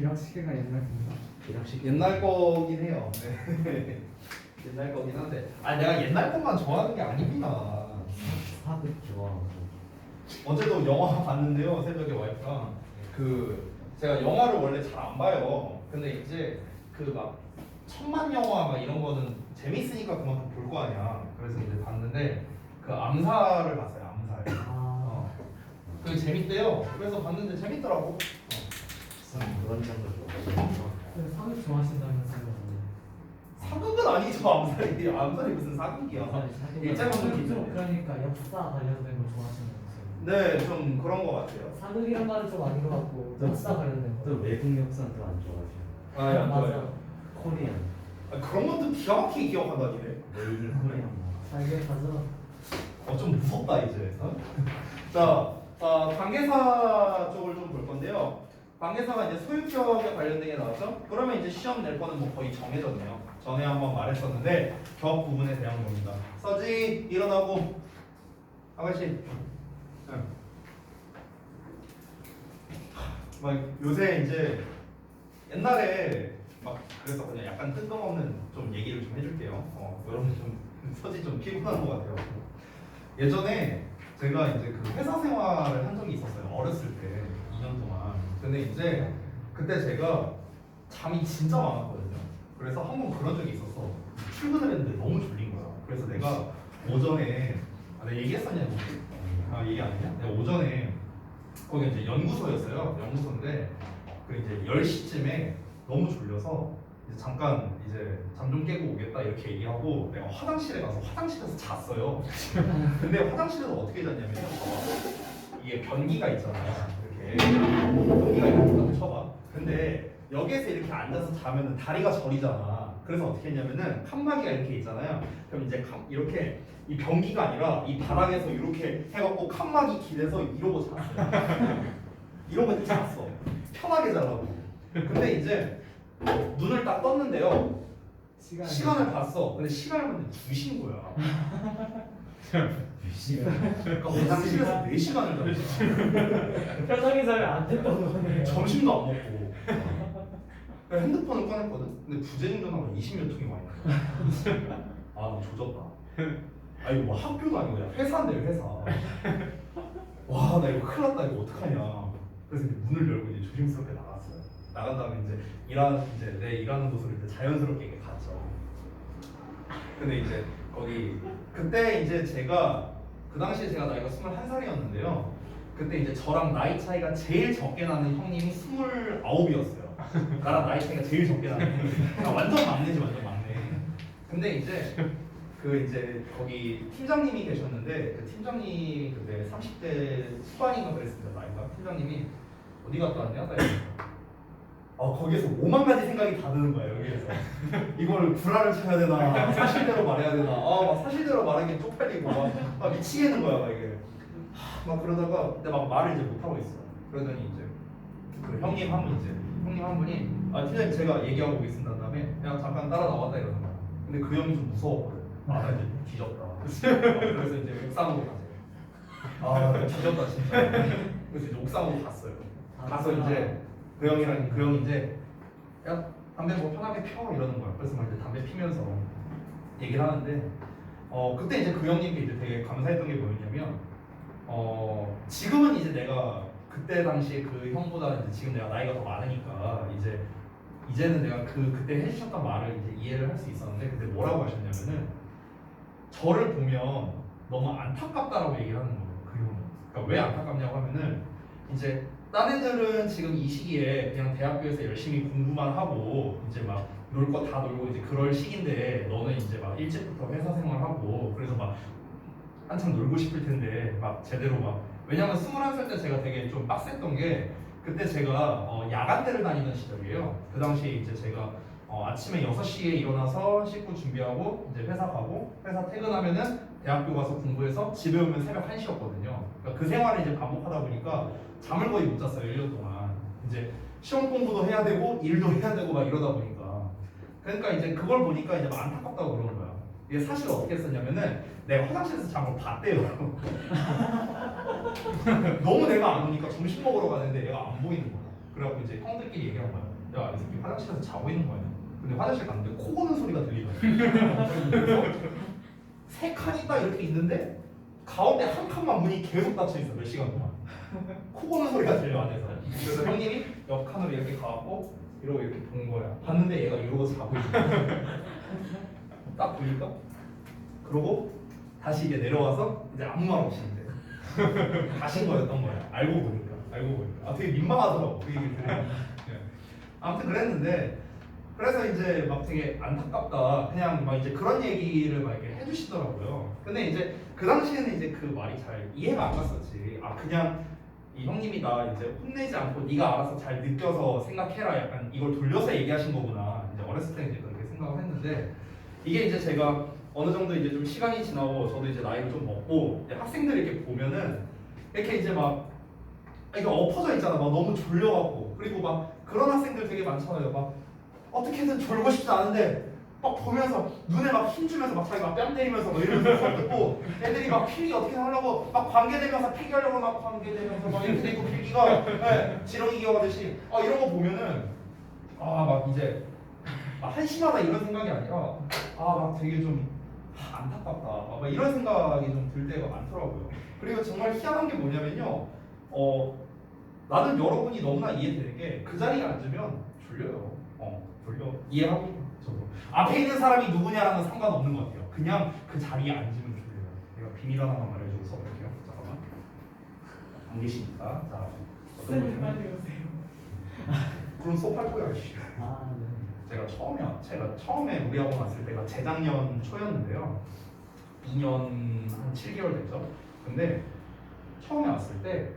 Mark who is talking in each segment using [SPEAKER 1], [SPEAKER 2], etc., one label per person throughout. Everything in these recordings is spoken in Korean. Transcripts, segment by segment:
[SPEAKER 1] 기락시계가 옛날 건가?
[SPEAKER 2] 기락식 옛날 거긴 해요. 네. 옛날 거긴 한데 아니 내가 옛날 것만 좋아하는 게 아닙니다.
[SPEAKER 3] 사극 좋아하고.
[SPEAKER 2] 어제도 영화 봤는데요. 새벽에 와이프랑 제가 영화를 원래 잘 안 봐요. 근데 이제 그 막 천만 영화 막 이런 거는 재밌으니까 그만큼 볼 거 아니야. 그래서 이제 봤는데 그 암살을 봤어요. 암살. 그게 재밌대요. 그래서 봤는데 재밌더라고.
[SPEAKER 3] 그런 장르 좋아하고.
[SPEAKER 1] 사극 좋아하신다면서요?
[SPEAKER 2] 사극은 아니죠. 암살이 무슨 사극이야. 일제 강점기죠.
[SPEAKER 1] 그러니까 역사 관련된 거 좋아하신다면서요?
[SPEAKER 2] 네, 좀 그런 거 같아요.
[SPEAKER 1] 사극이란 말은 좀 아닌 것 같고 역사 관련된 거.
[SPEAKER 3] 또 외국 역사도 안 좋아하죠.
[SPEAKER 2] 아, 안
[SPEAKER 1] 맞아.
[SPEAKER 2] 좋아요.
[SPEAKER 3] 코리안.
[SPEAKER 2] 그런 것도 기가 막히게 기억한다니네.
[SPEAKER 3] 메이드 코리안.
[SPEAKER 1] 잘 기억하죠?
[SPEAKER 2] 좀 무섭다 이제. 자, 관계사 쪽을 좀 볼 건데요. 관계사가 이제 소유격에 관련된 게 나왔죠. 그러면 이제 시험 낼 거는 뭐 거의 정해졌네요. 전에 한번 말했었는데 격 부분에 대한 겁니다. 서지 일어나고 아가씨. 막 요새 이제 옛날에 막 그래서 그냥 약간 뜬금없는 좀 얘기를 좀 해줄게요. 여러분 좀 서지 좀 피곤한 것 같아요. 예전에 제가 이제 그 회사 생활을 한 적이 있었어요. 어렸을 때 2년 동안. 근데 이제 그때 제가 잠이 진짜 많았거든요. 그래서 한 번 그런 적이 있었어. 출근을 했는데 너무 졸린 거야. 그래서 내가 오전에 내가 얘기했었냐 혹시? 얘기 안 했냐? 내가 오전에 거기 이제 연구소였어요. 연구소인데 그 이제 10시쯤에 너무 졸려서 이제 잠깐 이제 잠 좀 깨고 오겠다 이렇게 얘기하고 내가 화장실에 가서 화장실에서 잤어요. 근데 화장실에서 어떻게 잤냐면요. 이게 변기가 있잖아요. 이렇게 변기가 이렇게 쳐봐. 근데 여기에서 이렇게 앉아서 자면은 다리가 저리잖아. 그래서 어떻게 했냐면은 칸막이가 이렇게 있잖아요. 그럼 이제 이렇게 이 변기가 아니라 이 바닥에서 이렇게 해갖고 칸막이 길에서 이러고 잤어요. 이러고 잤어. 편하게 자라고. 근데 이제 눈을 딱 떴는데요. 시간을 봤어. 근데 시간을 봤는데 2시인 거야.
[SPEAKER 3] 2시간.
[SPEAKER 2] 그러니까 화장실에서 4시간을 잤어.
[SPEAKER 1] 편하게 자면 안 된다고 거네요.
[SPEAKER 2] 점심도 안 먹고. 그래서 핸드폰을 꺼냈거든. 근데 부재중 전화가 20몇 통이 와 있는 거야. 나 조졌다. 이거 뭐 학교도 아니고 그냥 회사인데 회사. 와, 나 이거 큰일 났다. 이거 어떡하냐. 그래서 이제 문을 열고 이제 조심스럽게 나갔어요. 나간 다음에 이제 내 일하는 곳으로 이제 자연스럽게 이렇게 갔죠. 근데 이제 거기 그때 이제 제가 그 당시에 제가 나이가 21살이었는데요. 그때 이제 저랑 나이 차이가 제일 적게 나는 형님이 29이었어요. 나랑 나이 차이가 제일 적게 나는 형님. 완전 막내지 완전 막내. 근데 이제 이제 거기 팀장님이 계셨는데 그 팀장님이 그때 30대 후반인가 그랬습니다. 나이가. 팀장님이 어디 갔다 왔냐? 거기에서 5만 가지 생각이 다 드는 거예요. 여기에서 이걸 구라를 쳐야 되나 사실대로 말해야 되나 막 사실대로 말하기 쪽팔리고 막 미치겠는 거야. 막 이게 막 그러다가 근데 막 말을 이제 못 하고 있어. 그러더니 이제 그 형님 한 분이 팀장님 제가 얘기하고 오겠습니다. 한 다음에 그냥 잠깐 따라 나왔다 이러는 거야. 근데 그 형이 좀 무서웠거든. 나 이제 뒤졌다. 그래서 이제 옥상으로 가세요. 나 뒤졌다 진짜. 그래서 이제 옥상으로 갔어요. 가서 이제 그 형이 이제 야 담배 뭐 편하게 펴 이러는 거야. 그래서 막 이제 담배 피면서 얘기를 하는데 그때 이제 그 형님께 이제 되게 감사했던 게 뭐였냐면 지금은 이제 내가 그때 당시에 그 형보다 이제 지금 내가 나이가 더 많으니까 이제는 내가 그때 해주셨던 말을 이제 이해를 할 수 있었는데 그때 뭐라고 하셨냐면은 저를 보면 너무 안타깝다라고 얘기를 하는 거예요. 그 형은. 그러니까 왜 안타깝냐고 하면은 이제 딴 애들은 지금 이 시기에 그냥 대학교에서 열심히 공부만 하고 이제 막 놀 거 다 놀고 이제 그럴 시기인데 너는 이제 막 일찍부터 회사 생활하고 그래서 막 한참 놀고 싶을 텐데 막 제대로 막 왜냐면 21살 때 제가 되게 좀 빡셌던 게 그때 제가 야간대를 다니던 시절이에요. 그 당시에 이제 제가 아침에 6시에 일어나서 씻고 준비하고 이제 회사 가고 회사 퇴근하면은 대학교 가서 공부해서 집에 오면 새벽 1시였거든요. 그러니까 그 생활을 이제 반복하다 보니까 잠을 거의 못 잤어요. 1년 동안. 이제 시험 공부도 해야 되고 일도 해야 되고 막 이러다 보니까 그러니까 이제 그걸 보니까 이제 막 안타깝다고 그러는 거야. 이게 사실 어떻게 했었냐면은 내가 화장실에서 잠을 봤대요. 너무 내가 안 오니까 점심 먹으러 가는데 얘가 안 보이는 거야. 그래갖고 이제 형들끼리 얘기한 거야. 야, 이 새끼 화장실에서 자고 있는 거 아니야? 근데 화장실 갔는데 코 고는 소리가 들리더라고. 그래서 세 칸이 딱 이렇게 있는데 가운데 한 칸만 문이 계속 닫혀 있어 몇 시간 동안. 코 고는 소리가 들려 안에서. 그래서 형님이 옆 칸으로 이렇게 가고 이러고 이렇게 본 거야. 봤는데 얘가 이러고 자고 있는 거야. 딱 보니까 그러고 다시 이제 내려와서 이제 아무 말 없이 이제 가신 거였던 거야. 알고 보니까. 아 되게 민망하더라고 그 얘기를 들으면. 아무튼 그랬는데 그래서 이제 막 되게 안타깝다 그냥 막 이제 그런 얘기를 막 이렇게 해주시더라고요. 근데 이제 그 당시에는 이제 그 말이 잘 이해가 안 갔었지. 아 그냥 이 형님이 나 이제 혼내지 않고 네가 알아서 잘 느껴서 생각해라 약간 이걸 돌려서 얘기하신 거구나. 이제 어렸을 때 이제 그렇게 생각을 했는데 이게 이제 제가 어느 정도 이제 좀 시간이 지나고 저도 이제 나이를 좀 먹고 학생들 이렇게 보면은 이렇게 이제 막 이게 엎어져 있잖아. 막 너무 졸려갖고 그리고 막 그런 학생들 되게 많잖아요. 막 어떻게든 졸고 싶지 않은데 막 보면서 눈에 막 힘주면서 막 자기 막 뺨 때리면서 막 이러면서 수업 듣고 애들이 막 필기 어떻게 하려고 막 관계되면서 필기하려고 막 관계되면서 막 이렇게 되고 필기가 네, 지렁이 기어가듯이 이런 거 보면은 막 이제 한심하다 이런 생각이 아니라 막 되게 좀 안타깝다 막 이런 생각이 좀 들 때가 많더라고요. 그리고 정말 희한한 게 뭐냐면요. 나는 여러분이 너무나 이해되는 게 그 자리에 앉으면 졸려요. 졸려. 이해하고 저도. 앞에 있는 사람이 누구냐랑은 상관없는 것 같아요. 그냥 그 자리에 앉으면 졸려요. 내가 비밀 하나만 말해주고 써볼게요. 잠깐만. 안 계시니까. 자, 어떤
[SPEAKER 1] 쌤
[SPEAKER 2] 거냐면
[SPEAKER 1] 빨리 오세요.
[SPEAKER 2] 그럼 수업할 거야. 씨.
[SPEAKER 1] 아 네.
[SPEAKER 2] 제가 처음에 우리 학원 왔을 때가 재작년 초였는데요. 2년 한 7개월 됐죠. 근데 처음에 왔을 때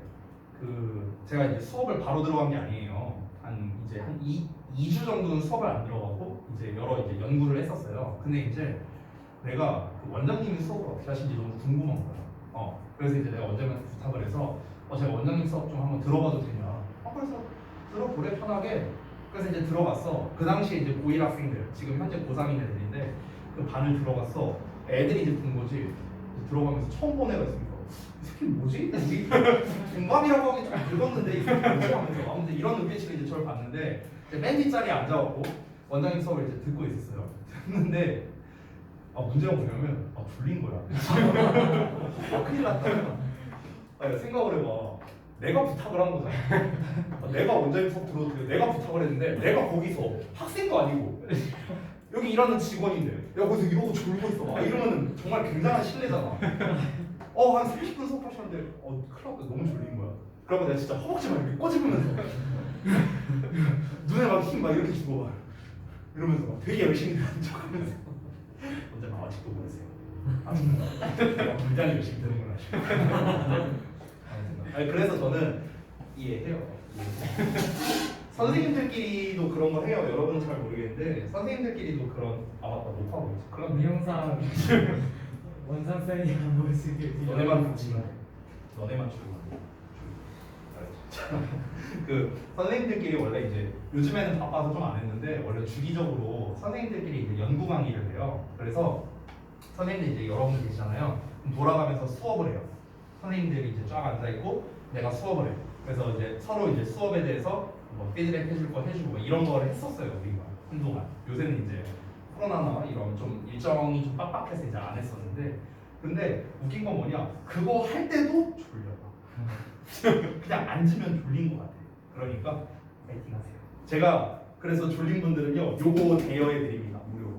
[SPEAKER 2] 제가 이제 수업을 바로 들어간 게 아니에요. 한 2주 정도는 수업을 안 들어가고 이제 여러 이제 연구를 했었어요. 근데 이제 내가 그 원장님이 수업을 어떻게 하시는지 너무 궁금한 거야. 그래서 이제 내가 원장님한테 부탁을 해서 제가 원장님 수업 좀 한번 들어봐도 되냐? 그래서 들어보래 편하게. 그래서 이제 들어갔어. 그 당시에 이제 고1 학생들, 지금 현재 고3인 애들인데 그 반을 들어갔어. 애들이 이제 본 거지. 이제 들어가면서 처음 본 애가 있으니까 이 새끼 뭐지? 동갑이라고 하기 좀 늙었는데 이 새끼 뭐지? 하면서 아무튼 이런 눈빛으로 이제 저를 봤는데 이제 맨 뒷자리에 앉아갖고 원장님 수업을 이제 듣고 있었어요. 듣는데 문제가 뭐냐면 졸린 거야. 큰일 났다. 생각을 해봐. 내가 부탁을 한 거잖아. 내가 원장님 수업 들어도 돼. 내가 부탁을 했는데 내가 거기서 학생도 아니고 여기 일하는 직원인데 내가 거기서 이러고 졸고 있어. 이러면은 정말 굉장한 실례잖아. 한 30분 수업하셨는데 큰일 났다. 너무 졸린 거야. 그러면 내가 진짜 허벅지만 이렇게 꼬집으면서 눈에 막 힘 막 이렇게 주고 막 이러면서 막 되게 열심히 듣는 척하면서 원장님 아직도 모르세요. 내가 굉장히 열심히 듣는구나. 그래서 저는 이해해요. 선생님들끼리도 그런 거 해요. 여러분은 잘 모르겠는데 선생님들끼리도 그런 맞다 못하고 있어. 그런
[SPEAKER 1] 미용사 원장 쌤이랑 모시길
[SPEAKER 2] 너네만 붙이면 너네만 주고 그 선생님들끼리 원래 이제 요즘에는 바빠서 좀 안 했는데 원래 주기적으로 선생님들끼리 이제 연구 강의를 해요. 그래서 선생님들 이제 여러분 계시잖아요. 그럼 돌아가면서 수업을 해요. 선생님들이 이제 쫙 앉아 있고 내가 수업을 해. 그래서 이제 서로 이제 수업에 대해서 뭐 피드백 해줄 거 해주고 뭐 이런 거를 했었어요 우리가 한동안. 요새는 이제 코로나나 이런 좀 일정이 좀 빡빡해서 이제 안 했었는데 근데 웃긴 건 뭐냐 그거 할 때도 졸려. 그냥 앉으면 졸린 것 같아. 그러니까 파이팅 하세요. 제가 그래서 졸린 분들은요 요거 대여해 드립니다 무료로.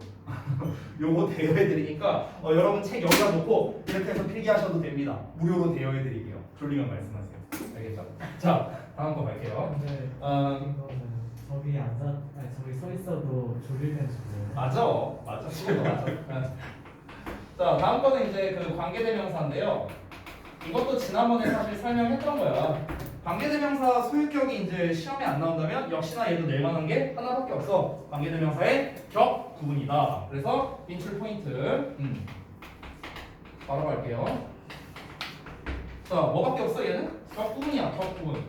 [SPEAKER 2] 요거 대여해 드리니까 여러분 책 여기다 놓고 이렇게 해서 필기하셔도 됩니다. 무료로 대여해 드릴게요. 졸리면 말씀하세요. 알겠죠? 자 다음 거 갈게요.
[SPEAKER 1] 근데 이거는 저기 저기 서 있어도 졸릴 땐 졸려요.
[SPEAKER 2] 맞아 그거 맞아. 자 다음 거는 이제 그 관계대명사인데요. 이것도 지난번에 사실 설명했던 거야. 관계대명사 소유격이 이제 시험에 안 나온다면 역시나 얘도 낼 만한 게 하나밖에 없어. 관계대명사의 격 구분이다. 그래서 인출 포인트. 바로 갈게요. 자 뭐밖에 없어 얘는? 격 구분이야. 격 구분.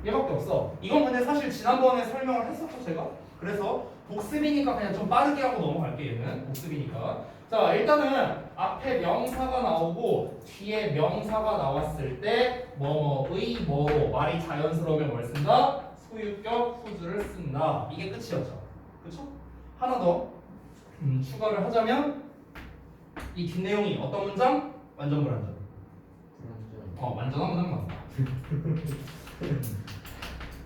[SPEAKER 2] 얘밖에 없어. 이건 근데 사실 지난번에 설명을 했었죠 제가. 그래서 복습이니까 그냥 좀 빠르게 하고 넘어갈게. 얘는 복습이니까. 자 일단은 앞에 명사가 나오고 뒤에 명사가 나왔을 때 뭐뭐의 뭐로 말이 자연스러우면 뭘 쓴다? 소유격 후즈를 쓴다. 이게 끝이었죠. 그렇죠? 하나 더 추가를 하자면 이 긴 내용이 어떤 문장? 완전 불완전. 완전한 문장 맞다.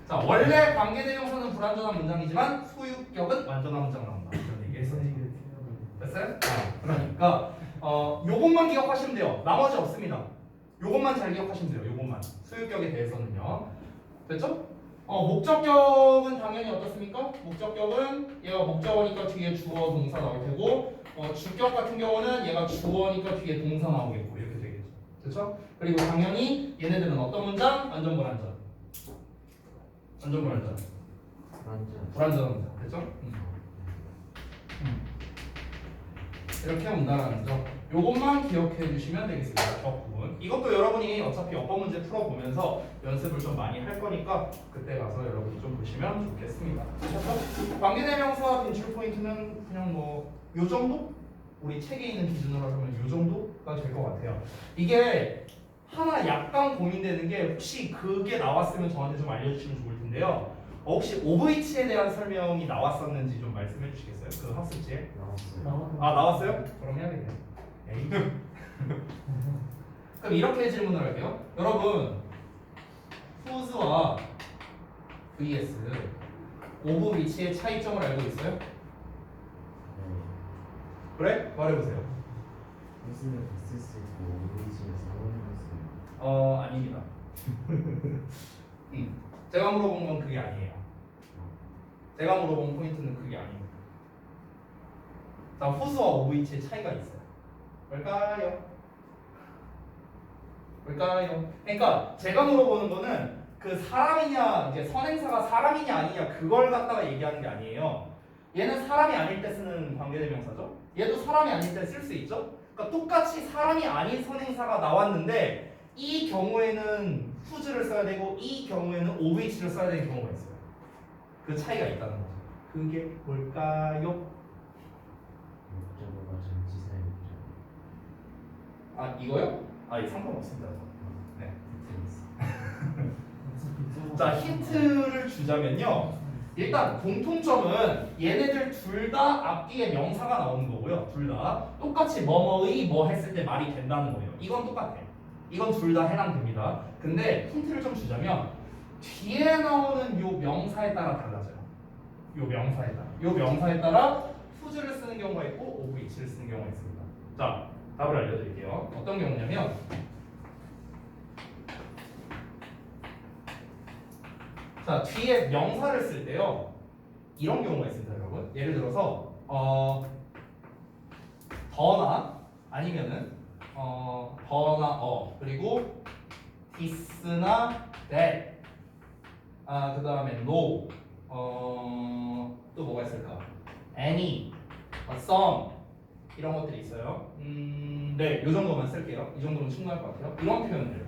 [SPEAKER 2] 자, 원래 관계대명사는 불완전한 문장이지만 소유격은 완전한 문장 나온다. 이런 얘기 했어요. 됐어요? 그러니까 요것만 기억하시면 돼요. 나머지 없습니다. 요것만 잘 기억하시면 돼요. 요것만. 소유격에 대해서는요. 됐죠? 목적격은 당연히 어떻습니까? 목적격은 얘가 목적어니까 뒤에 주어 동사 나올 테고 주격 같은 경우는 얘가 주어니까 뒤에 동사 나오겠고 이렇게 되겠죠. 됐죠? 그리고 당연히 얘네들은 어떤 문장? 완전 불완전. 완전 불완전. 불완전한 문장. 됐죠? 이렇게 온다라는 점. 요것만 기억해 주시면 되겠습니다. 저 부분. 이것도 여러분이 어차피 어법 문제 풀어보면서 연습을 좀 많이 할 거니까 그때 가서 여러분이 좀 보시면 좋겠습니다. 그렇죠? 관계대명사 빈출 포인트는 그냥 뭐 요 정도? 우리 책에 있는 기준으로 하면 요 정도가 될 것 같아요. 이게 하나 약간 고민되는 게 혹시 그게 나왔으면 저한테 좀 알려주시면 좋을 텐데요. 혹시 OVH에 대한 설명이 나왔었는지 좀 말씀해 주시겠어요? 그 학습지에? 나왔어요? 그럼 해야겠네. 에이. 그럼 이렇게 질문을 할게요. 여러분, whose와 vs OVH의 차이점을 알고 있어요? 그래? 말해보세요.
[SPEAKER 3] 무슨 있을 수 있고 오리지에서 하는
[SPEAKER 2] 아닙니다. 제가 물어본 건 그게 아니에요. 제가 물어본 포인트는 그게 아닙니다. 자, whose와 OVH의 차이가 있어요. 뭘까요? 뭘까요? 그러니까 제가 물어보는 거는 그 사람이냐, 이제 선행사가 사람이냐 아니냐 그걸 갖다가 얘기하는 게 아니에요. 얘는 사람이 아닐 때 쓰는 관계대명사죠. 얘도 사람이 아닐 때 쓸 수 있죠. 그러니까 똑같이 사람이 아닌 선행사가 나왔는데 이 경우에는 whose를 써야 되고 이 경우에는 OVH를 써야 되는 경우가 있어요. 그 차이가 있다는 거죠. 그게 뭘까요?
[SPEAKER 3] 목적어가 전치사의 목적어.
[SPEAKER 2] 이거요? 이 상관없습니다. 네.
[SPEAKER 3] 있어.
[SPEAKER 2] 자, 힌트를 주자면요. 일단 공통점은 얘네들 둘 다 앞뒤에 명사가 나오는 거고요. 둘 다 똑같이 뭐뭐의 뭐 했을 때 말이 된다는 거예요. 이건 똑같아요. 이건 둘 다 해당됩니다. 근데 힌트를 좀 주자면 뒤에 나오는 요 명사에 따라 달라져요. 요 명사에 따라 whose를 쓰는 경우가 있고 OVH를 쓰는 경우가 있습니다. 자, 답을 알려드릴게요. 어떤 경우냐면 자, 뒤에 명사를 쓸 때요. 이런 경우가 있습니다, 여러분. 예를 들어서 더나 아니면은 더나 그리고 this나 that 그다음에 no 또 뭐가 있을까? any some 이런 것들이 있어요. 네, 이 정도만 쓸게요. 이 정도면 충분할 것 같아요. 이런 표현들.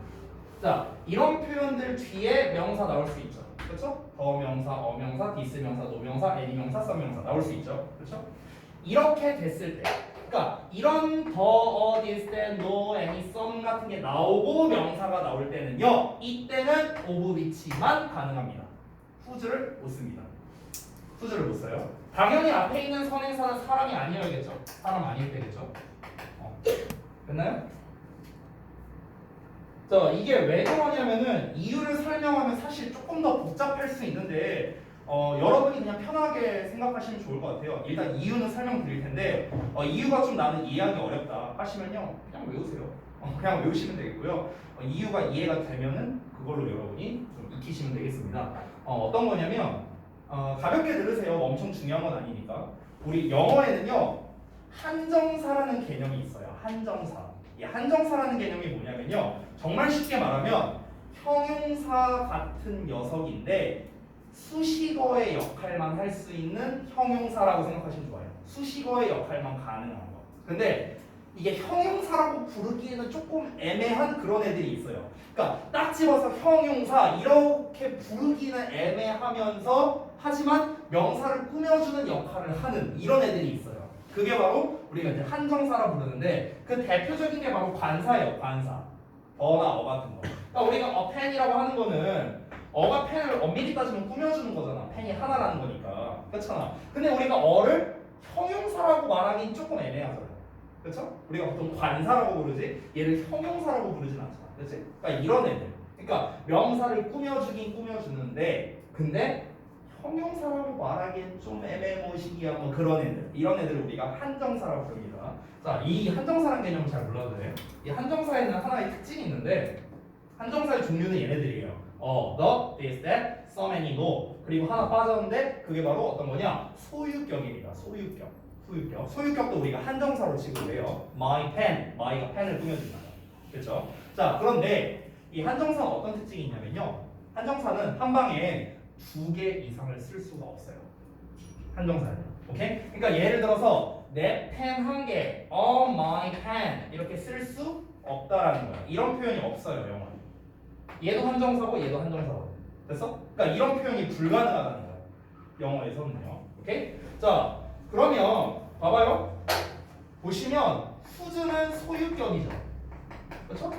[SPEAKER 2] 자, 이런 표현들 뒤에 명사 나올 수 있죠. 그렇죠? 더 명사, 어명사, 디스 명사, 노 명사, 애니 명사, 썸 명사 나올 수 있죠. 그렇죠? 이렇게 됐을 때, 그러니까 이런 더, 디스, 노, 애니, 썸 같은 게 나오고 명사가 나올 때는요, 이때는 OVH만 가능합니다. whose를 못 씁니다. whose를 못 써요. 당연히 앞에 있는 선행사는 사람이 아니어야겠죠. 사람 아닐 때겠죠. 됐나요? 자, 이게 왜 그러냐면은 이유를 설명하면 사실 조금 더 복잡할 수 있는데 여러분이 그냥 편하게 생각하시면 좋을 것 같아요. 일단 이유는 설명드릴 텐데 이유가 좀 나는 이해하기 어렵다 하시면요 그냥 외우세요. 그냥 외우시면 되겠고요. 이유가 이해가 되면은 그걸로 여러분이 좀 익히시면 되겠습니다. 어떤 거냐면 가볍게 들으세요. 엄청 중요한 건 아니니까. 우리 영어에는요 한정사라는 개념이 있어요. 한정사. 이 한정사라는 개념이 뭐냐면요. 정말 쉽게 말하면 형용사 같은 녀석인데 수식어의 역할만 할 수 있는 형용사라고 생각하시면 좋아요. 수식어의 역할만 가능한 거. 근데 이게 형용사라고 부르기에는 조금 애매한 그런 애들이 있어요. 그러니까 딱 집어서 형용사 이렇게 부르기는 애매하면서 하지만 명사를 꾸며주는 역할을 하는 이런 애들이 있어요. 그게 바로 우리가 이제 한정사라 부르는데 그 대표적인 게 바로 관사예요. 관사. 어나 어 같은 거. 그러니까 우리가 append이라고 하는 거는 어가 펜을 엄밀히 따지면 꾸며주는 거잖아. 펜이 하나라는 거니까. 그렇잖아. 근데 우리가 어를 형용사라고 말하긴 조금 애매하잖아. 그렇죠? 우리가 보통 관사라고 부르지 얘를 형용사라고 부르진 않잖아. 그렇지? 그러니까 이런 애들. 그러니까 명사를 꾸며주긴 꾸며주는데 근데 형용사라고 말하기엔 좀 애매모식이야 뭐 그런 애들. 이런 애들을 우리가 한정사라고 부릅니다. 자, 이 한정사라는 개념을 잘 몰라도 돼. 이 한정사에는 하나의 특징이 있는데 한정사의 종류는 얘네들이에요. the, this, that, some, any, no. 그리고 하나 빠졌는데 그게 바로 어떤 거냐? 소유격입니다. 소유격. 소유격. 소유격도 우리가 한정사로 지급을 해요. My pen. my가 펜을 꾸며준다. 그렇죠? 자, 그런데 이 한정사는 어떤 특징이 있냐면요. 한정사는 한 방에 2개 이상을 쓸 수가 없어요. 한정사는. 오케이? 그러니까 예를 들어서 내 펜 한 개, my pen 이렇게 쓸 수 없다라는 거야. 이런 표현이 없어요, 영어는. 얘도 한정사고 얘도 한정사고. 됐어? 그러니까 이런 표현이 불가능하다는 거야. 영어에서는요. 오케이? 자, 그러면 봐봐요. 보시면 whose는 소유격이죠. 그렇죠?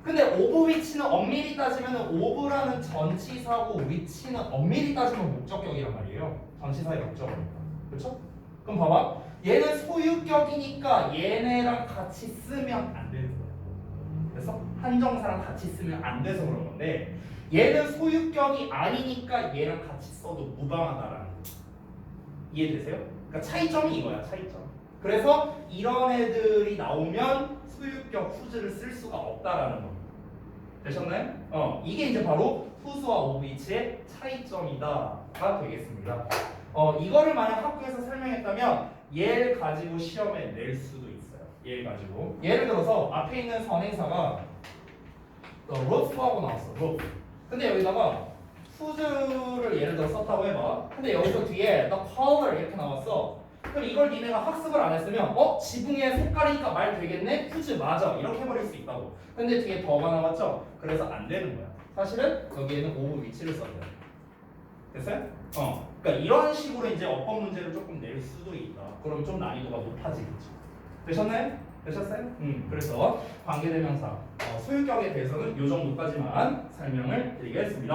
[SPEAKER 2] 근데 of which는 엄밀히 따지면 of라는 전치사고 which는 엄밀히 따지면 목적격이란 말이에요. 전치사의 목적어니까. 그렇죠? 그럼 봐봐. 얘는 소유격이니까 얘네랑 같이 쓰면 안 되는 거야. 그래서 한정사랑 같이 쓰면 안 돼서 그런 건데 얘는 소유격이 아니니까 얘랑 같이 써도 무방하다라는 거. 이해되세요? 그러니까 차이점이 이거야. 차이점. 그래서 이런 애들이 나오면 소유격 whose를 쓸 수가 없다라는 겁니다. 되셨나요? 이게 이제 바로 whose와 of which의 차이점이다가 되겠습니다. 이거를 만약 학교에서 설명했다면 얘를 가지고 시험에 낼 수도 있어요. 얘를 가지고. 예를 들어서 앞에 있는 선행사가 roof하고 나왔어. roof. 근데 여기다가 whose를 예를 들어 썼다고 해봐. 근데 여기서 뒤에 the color 이렇게 나왔어. 그럼 이걸 니네가 학습을 안 했으면 지붕의 색깔이니까 말 되겠네? whose 맞아. 이렇게 해버릴 수 있다고. 근데 뒤에 더가 나왔죠? 그래서 안 되는 거야. 사실은 여기에는 of which를 써야 돼. 됐어요? 그러니까 이런 식으로 이제 어법 문제를 조금 낼 수도 있다. 그럼 좀 난이도가 높아지겠죠. 되셨나요? 되셨어요? 그래서 관계대명사 소유격에 대해서는 이 정도까지만 설명을 드리겠습니다.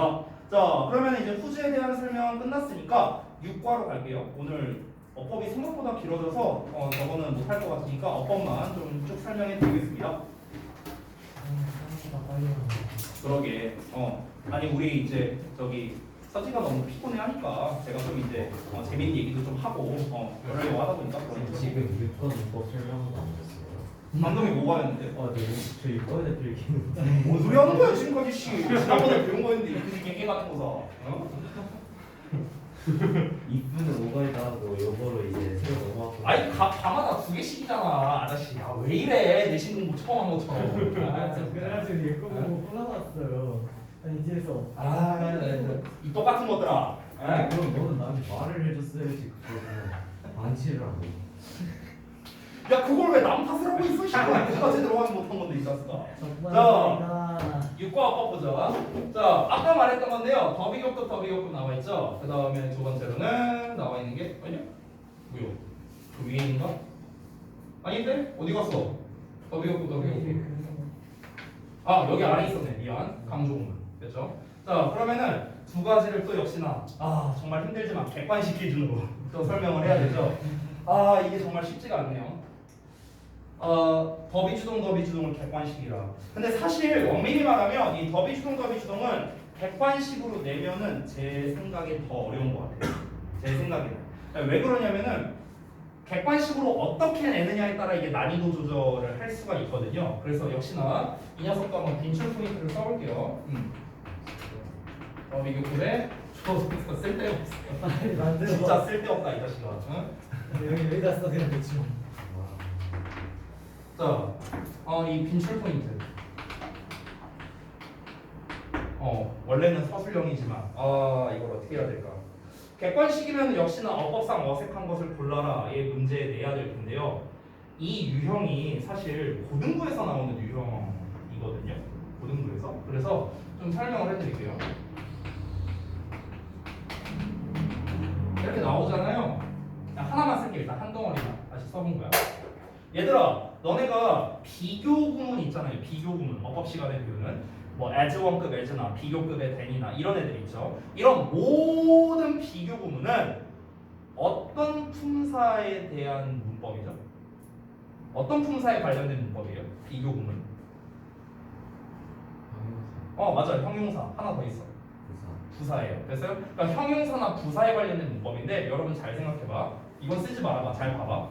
[SPEAKER 2] 자, 그러면 이제 whose에 대한 설명 끝났으니까 6과로 갈게요. 오늘 어법이 생각보다 길어져서 저거는 못할 것 같으니까 어법만 좀 쭉 설명해 드리겠습니다.
[SPEAKER 1] 생각보다 빨리 하는
[SPEAKER 2] 그러게. 아니 우리 이제 저기 서지가 너무 피곤해하니까 제가 좀 이제 재밌는 얘기도 좀 하고 그러려고 하다 보니까 그런지.
[SPEAKER 3] 지금 6번 문법 설명도 안 됐어요.
[SPEAKER 2] 방금이 뭐가 했는데?
[SPEAKER 3] 네. 저 6번에 들키는
[SPEAKER 2] 뭔 소리 하는 거야 지금까지 씨. 지난번에 배운 거였는데 이렇게 갱갱 같은 거사.
[SPEAKER 3] 2분은 오가이다 하고 요거로 이제 새로 넘어가고.
[SPEAKER 2] 아니 밤마다 2개씩이잖아 아저씨. 왜 이래 내 신공 못 처음 한 것처럼.
[SPEAKER 1] 그래가지고 얘 거 보고 올라왔어요. 이제서
[SPEAKER 2] 이 똑같은 것들아.
[SPEAKER 3] 그럼 너는 나한테 말을 해줬어야지. 그거는 반치를 하고.
[SPEAKER 2] 야 그걸 왜 남 탓을 하고 있어? 내가 제대로 하지 못한 건데 이 자식아.
[SPEAKER 1] 자,
[SPEAKER 2] 6과 어법 보자. 자 아까 말했던 건데요. 더비격도 더비격도 나와 있죠. 그 다음에 두 번째로는 나와 있는 게 아니야? 뭐요? 그 위에 있는가? 아닌데? 어디 갔어? 더비격도 더비격도. 아 여기 아래 있었네. 미안. 강조문. 그렇죠? 자 그러면은 두 가지를 또 역시나 정말 힘들지만 객관시켜주는 거 또 설명을 해야 되죠. 이게 정말 쉽지가 않네요. 더비주동을 객관식이라. 근데 사실 엄밀히 말하면 이 더비주동은 객관식으로 내면은 제 생각에 더 어려운 것 같아요. 제 생각에는. 왜 그러냐면은 객관식으로 어떻게 내느냐에 따라 이게 난이도 조절을 할 수가 있거든요. 그래서 역시나 이 녀석도 한번 빈출 포인트를 써볼게요. 더비교급에 초소가 쓸데없어. 진짜 쓸데없다 이 자식아.
[SPEAKER 1] 여기다 써 그냥 대충.
[SPEAKER 2] 자, 이 빈출 포인트. 원래는 서술형이지만 이걸 어떻게 해야 될까? 객관식이면 역시나 어법상 어색한 것을 골라라. 의 문제에 내야 될 텐데요. 이 유형이 사실 고등부에서 나오는 유형이거든요. 고등부에서. 그래서 좀 설명을 해드릴게요. 이렇게 나오잖아요. 그냥 하나만 쓸게. 일단 한 덩어리만 다시 써본 거야. 얘들아, 너네가 비교 구문 있잖아요. 비교 구문. 어법 시간에 배우는 뭐 as1급 as나 비교급의 then이나 이런 애들 있죠. 이런 모든 비교 구문은 어떤 품사에 대한 문법이죠? 어떤 품사에 관련된 문법이에요? 비교 구문. 맞아요. 형용사 하나 더 있어. 부사예요. 됐어요? 그러니까 형용사나 부사에 관련된 문법인데 여러분 잘 생각해봐. 이건 쓰지 말아봐. 잘 봐봐.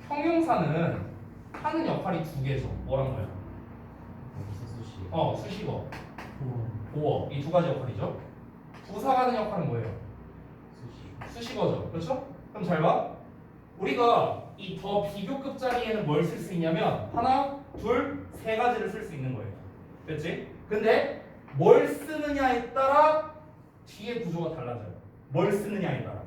[SPEAKER 2] 형용사는 하는 역할이 두 개죠. 뭐랑 뭐야? 수식어, 보어. 이 두 가지 역할이죠. 부사가 하는 역할은 뭐예요? 수식어죠. 그렇죠? 그럼 잘 봐. 우리가 이 더 비교급 자리에는 뭘 쓸 수 있냐면 하나, 둘, 세 가지를 쓸 수 있는 거예요. 됐지? 근데 뭘 쓰느냐에 따라 뒤에 구조가 달라져요. 뭘 쓰느냐에 따라.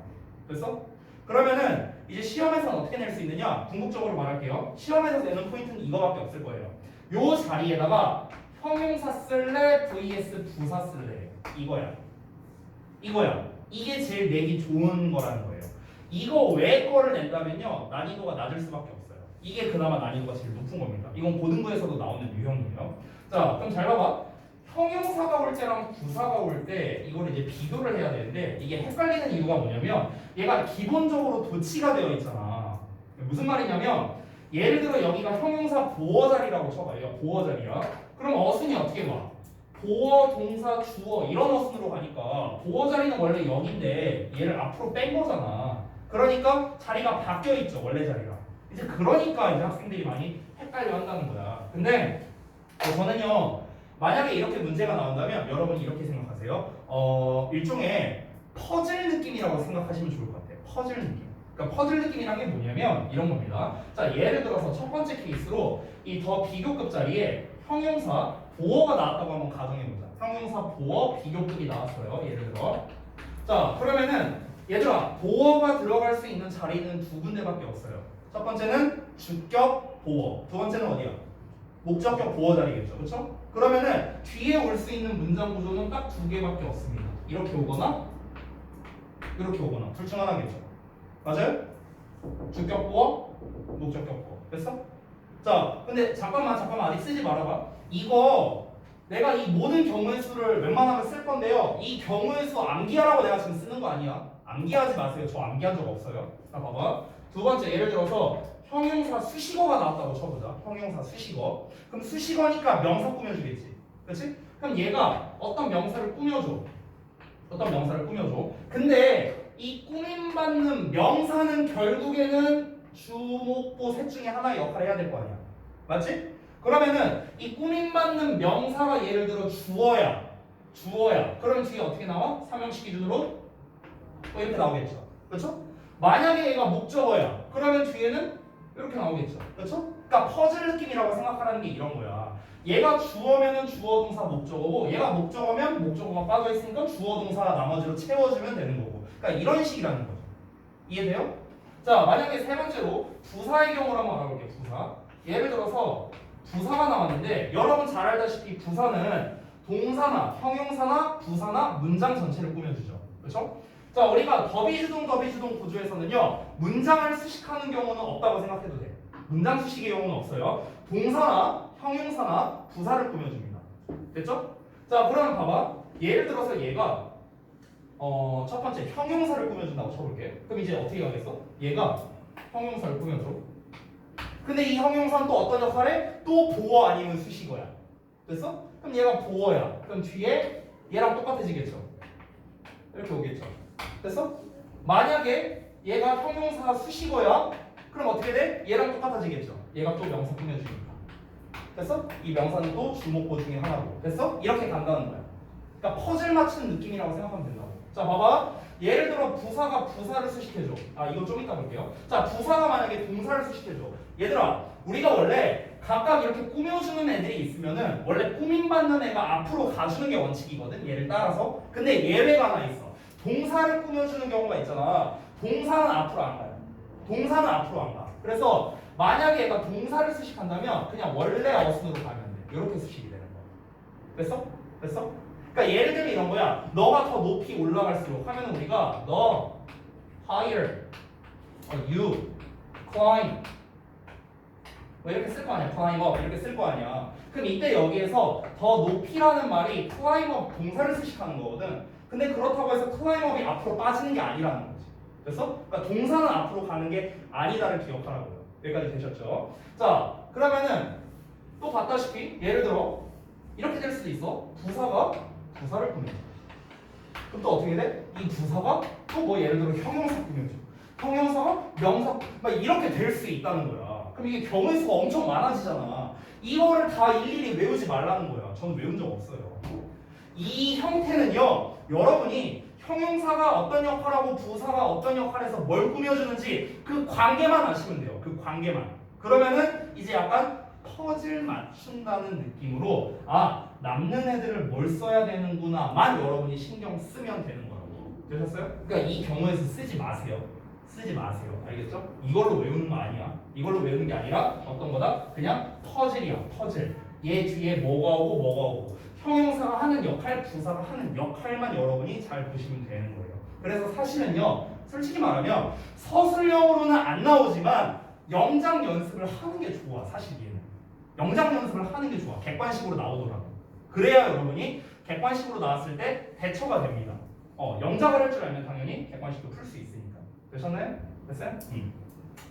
[SPEAKER 2] 됐어? 그러면은 이제 시험에서는 어떻게 낼 수 있느냐? 궁극적으로 말할게요. 시험에서 내는 포인트는 이거밖에 없을 거예요. 요 자리에다가 형용사 쓸래 vs 부사 쓸래 이거야. 이게 제일 내기 좋은 거라는 거예요. 이거 외 거를 낸다면요 난이도가 낮을 수밖에 없어요. 이게 그나마 난이도가 제일 높은 겁니다. 이건 고등부에서도 나오는 유형이에요. 자, 그럼 잘 봐봐. 형용사가 올 때랑 부사가 올 때 이걸 이제 비교를 해야 되는데 이게 헷갈리는 이유가 뭐냐면 얘가 기본적으로 도치가 되어 있잖아. 무슨 말이냐면 예를 들어 여기가 형용사 보어 자리라고 쳐봐. 여기가 보어 자리야. 그럼 어순이 어떻게 와? 보어, 동사, 주어 이런 어순으로 가니까 보어 자리는 원래 여기인데 얘를 앞으로 뺀 거잖아. 그러니까 자리가 바뀌어 있죠. 원래 자리가. 이제 그러니까 이제 학생들이 많이 헷갈려 한다는 거야. 근데 저는요 만약에 이렇게 문제가 나온다면 여러분이 이렇게 생각하세요. 일종의 퍼즐 느낌이라고 생각하시면 좋을 것 같아요. 퍼즐 느낌. 그러니까 퍼즐 느낌이란 게 뭐냐면 이런 겁니다. 자, 예를 들어서 첫 번째 케이스로 이 더 비교급 자리에 형용사 보어가 나왔다고 한번 가정해보자. 형용사 보어 비교급이 나왔어요. 예를 들어. 자, 그러면은 얘들아 보어가 들어갈 수 있는 자리는 두 군데밖에 없어요. 첫 번째는 주격 보어. 두 번째는 어디야? 목적격 보어 자리겠죠. 그렇죠? 그러면은 뒤에 올 수 있는 문장 구조는 딱 두 개밖에 없습니다. 이렇게 오거나 이렇게 오거나 둘 중 하나겠죠. 맞아요? 주격 보어, 목적격 보어. 됐어? 자, 근데 잠깐만 아직 쓰지 말아봐. 이거 내가 이 모든 경우의 수를 웬만하면 쓸 건데요. 이 경우의 수 암기하라고 내가 지금 쓰는 거 아니야. 암기하지 마세요. 저 암기한 적 없어요. 자, 봐봐. 두 번째 예를 들어서 형용사 수식어가 나왔다고 쳐보자. 형용사 수식어. 그럼 수식어니까 명사 꾸며주겠지. 그렇지? 그럼 얘가 어떤 명사를 꾸며줘. 근데 이 꾸밈받는 명사는 결국에는 주, 목, 보 셋 중에 하나의 역할을 해야 될 거 아니야. 맞지? 그러면은 이 꾸밈받는 명사가 예를 들어 주어야. 그러면 뒤에 어떻게 나와? 삼형식 기준으로 이렇게 나오겠죠. 그렇죠? 만약에 얘가 목적어야. 그러면 뒤에는 이렇게 나오겠죠. 그렇죠? 그러니까 퍼즐 느낌이라고 생각하라는 게 이런 거야. 얘가 주어면은 주어 동사 목적어고 얘가 목적어면 목적어가 빠져 있으니까 주어 동사가 나머지로 채워주면 되는 거고. 그러니까 이런 식이라는 거죠. 이해돼요? 자, 만약에 세 번째로 부사의 경우를 한번 알아볼게요. 부사. 예를 들어서 부사가 나왔는데 여러분 잘 알다시피 부사는 동사나 형용사나 부사나 문장 전체를 꾸며주죠. 그렇죠? 자, 우리가 더비주동 구조에서는요 문장을 수식하는 경우는 없다고 생각해도 돼. 문장 수식의 경우는 없어요. 동사나 형용사나 부사를 꾸며줍니다. 됐죠? 자, 그러면 봐봐. 예를 들어서 얘가 첫 번째 형용사를 꾸며준다고 쳐볼게. 그럼 이제 어떻게 하겠어? 얘가 형용사를 꾸며줘. 근데 이 형용사는 또 어떤 역할에? 또 보어 아니면 수식어야. 됐어? 그럼 얘가 보어야. 그럼 뒤에 얘랑 똑같아지겠죠. 이렇게 오겠죠. 됐어? 만약에 얘가 형용사가 수식어야. 그럼 어떻게 돼? 얘랑 똑같아지겠죠. 얘가 또 명사 꾸며주니까. 됐어? 이 명사는 또 주목보 중에 하나고. 됐어? 이렇게 간다는 거야. 그러니까 퍼즐 맞추는 느낌이라고 생각하면 된다고. 자, 봐봐. 예를 들어 부사가 부사를 수식해줘. 이거 좀 이따 볼게요. 자, 부사가 만약에 동사를 수식해줘. 얘들아, 우리가 원래 각각 이렇게 꾸며주는 애들이 있으면은 원래 꾸밈받는 애가 앞으로 가주는 게 원칙이거든. 얘를 따라서. 근데 예외가 하나 있어. 동사를 꾸며주는 경우가 있잖아. 동사는 앞으로 안 가요. 그래서 만약에 얘가 동사를 수식한다면 그냥 원래 어순으로 가면 돼. 이렇게 수식이 되는 거야. 됐어? 그러니까 예를 들면 이런 거야. 너가 더 높이 올라갈수록 하면은 우리가 너 higher, you climb 뭐 이렇게 쓸 거 아니야. climb up 이렇게 쓸 거 아니야. 그럼 이때 여기에서 더 높이라는 말이 climb up 동사를 수식하는 거거든. 근데 그렇다고 해서 climb up이 앞으로 빠지는 게 아니라는 거지. 됐어? 그러니까 동사는 앞으로 가는 게 아니다를 기억하라고요. 여기까지 되셨죠? 자, 그러면은 또 봤다시피 예를 들어 이렇게 될 수도 있어. 부사가 부사를 꾸며줘. 그럼 또 어떻게 돼? 이 부사가 또 뭐 예를 들어 형용사 꾸며줘. 형용사가 명사 막 이렇게 될 수 있다는 거야. 그럼 이게 경우의 수가 엄청 많아지잖아. 이거를 다 일일이 외우지 말라는 거야. 저는 외운 적 없어요. 이 형태는요, 여러분이 형용사가 어떤 역할하고 부사가 어떤 역할에서 뭘 꾸며주는지 그 관계만 아시면 돼요. 그 관계만. 그러면은 이제 약간 퍼즐 맞춘다는 느낌으로 아, 남는 애들을 뭘 써야 되는구나만 여러분이 신경 쓰면 되는 거라고. 되셨어요? 그러니까 이 경우에서 쓰지 마세요. 쓰지 마세요. 알겠죠? 이걸로 외우는 거 아니야. 이걸로 외우는 게 아니라 어떤 거다? 그냥 퍼즐이야. 퍼즐. 얘 뒤에 뭐가 오고 뭐가 오고. 형용사가 하는 역할, 부사가 하는 역할만 여러분이 잘 보시면 되는 거예요. 그래서 사실은요, 솔직히 말하면 서술형으로는 안 나오지만 영작 연습을 하는 게 좋아. 사실 얘는 영작 연습을 하는 게 좋아. 객관식으로 나오더라도. 그래야 여러분이 객관식으로 나왔을 때 대처가 됩니다. 영작을 할 줄 알면 당연히 객관식도 풀 수 있으니까. 되셨나요? 됐어요?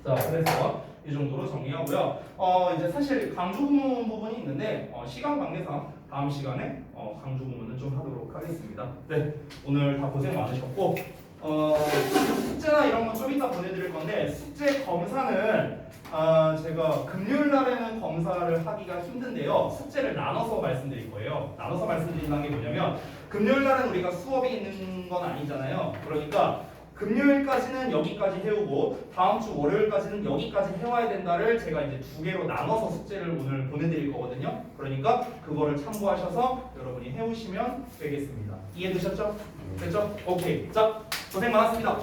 [SPEAKER 2] 자, 그래서 이 정도로 정리하고요. 이제 사실 강조 구문 부분이 있는데 시간 관계상 다음 시간에 강조 구문은 좀 하도록 하겠습니다. 네, 오늘 다 고생 많으셨고 숙제나 이런 건 좀 이따 보내드릴 건데 숙제 검사는 제가 금요일 날에는 검사를 하기가 힘든데요. 숙제를 나눠서 말씀드릴 거예요. 나눠서 말씀드린다는 게 뭐냐면 금요일 날은 우리가 수업이 있는 건 아니잖아요. 그러니까 금요일까지는 여기까지 해오고 다음 주 월요일까지는 여기까지 해와야 된다를 제가 이제 두 개로 나눠서 숙제를 오늘 보내드릴 거거든요. 그러니까 그거를 참고하셔서 여러분이 해오시면 되겠습니다. 이해되셨죠? 됐죠? 오케이. 자, 고생 많았습니다.